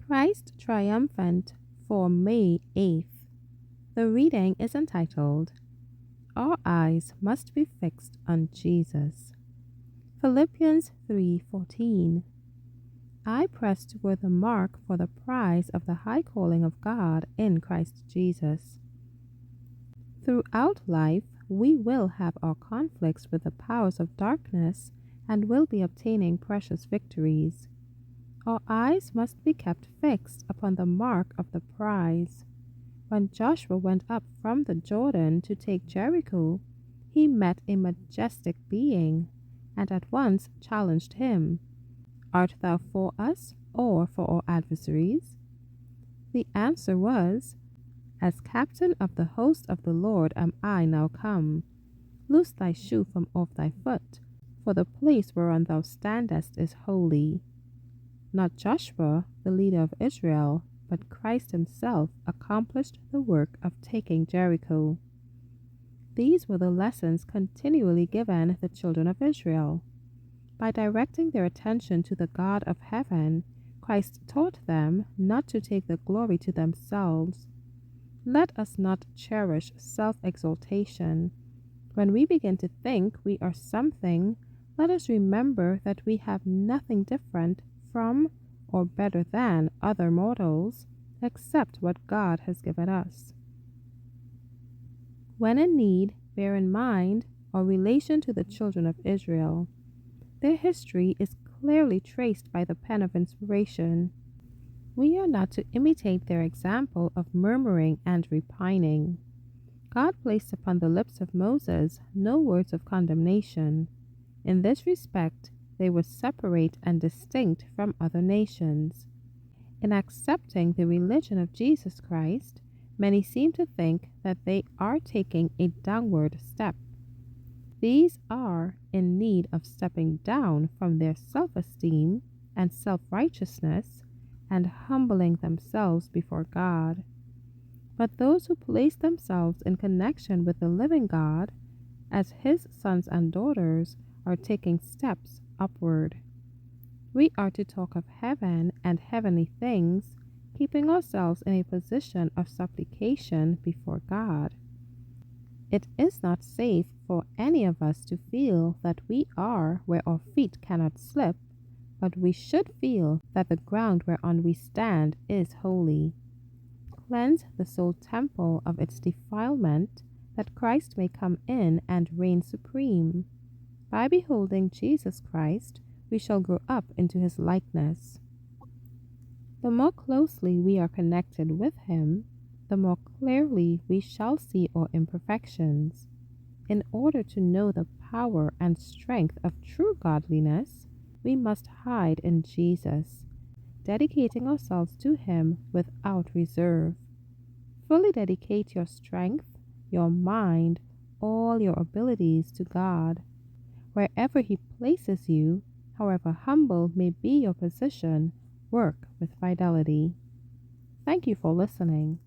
Christ Triumphant for May 8th. The reading is entitled, Our Eyes Must Be Fixed on Jesus. Philippians 3:14. I press toward the mark for the prize of the high calling of God in Christ Jesus. Throughout life, we will have our conflicts with the powers of darkness and will be obtaining precious victories. Our eyes must be kept fixed upon the mark of the prize. When Joshua went up from the Jordan to take Jericho, he met a majestic being and at once challenged him, Art thou for us or for our adversaries? The answer was, As captain of the host of the Lord am I now come. Loose thy shoe from off thy foot, for the place whereon thou standest is holy. Not Joshua, the leader of Israel, but Christ himself accomplished the work of taking Jericho. These were the lessons continually given the children of Israel. By directing their attention to the God of heaven, Christ taught them not to take the glory to themselves. Let us not cherish self-exaltation. When we begin to think we are something, let us remember that we have nothing different from or better than other mortals, except what God has given us. When in need, bear in mind our relation to the children of Israel. Their history is clearly traced by the pen of inspiration. We are not to imitate their example of murmuring and repining. God placed upon the lips of Moses no words of condemnation. In this respect, they were separate and distinct from other nations. In accepting the religion of Jesus Christ, many seem to think that they are taking a downward step. These are in need of stepping down from their self-esteem and self-righteousness and humbling themselves before God. But those who place themselves in connection with the living God, as His sons and daughters, are taking steps upward. We are to talk of heaven and heavenly things, keeping ourselves in a position of supplication before God. It is not safe for any of us to feel that we are where our feet cannot slip, but we should feel that the ground whereon we stand is holy. Cleanse the soul temple of its defilement, that Christ may come in and reign supreme. By beholding Jesus Christ, we shall grow up into His likeness. The more closely we are connected with Him, the more clearly we shall see our imperfections. In order to know the power and strength of true godliness, we must hide in Jesus, dedicating ourselves to Him without reserve. Fully dedicate your strength, your mind, all your abilities to God. Wherever He places you, however humble may be your position, work with fidelity. Thank you for listening.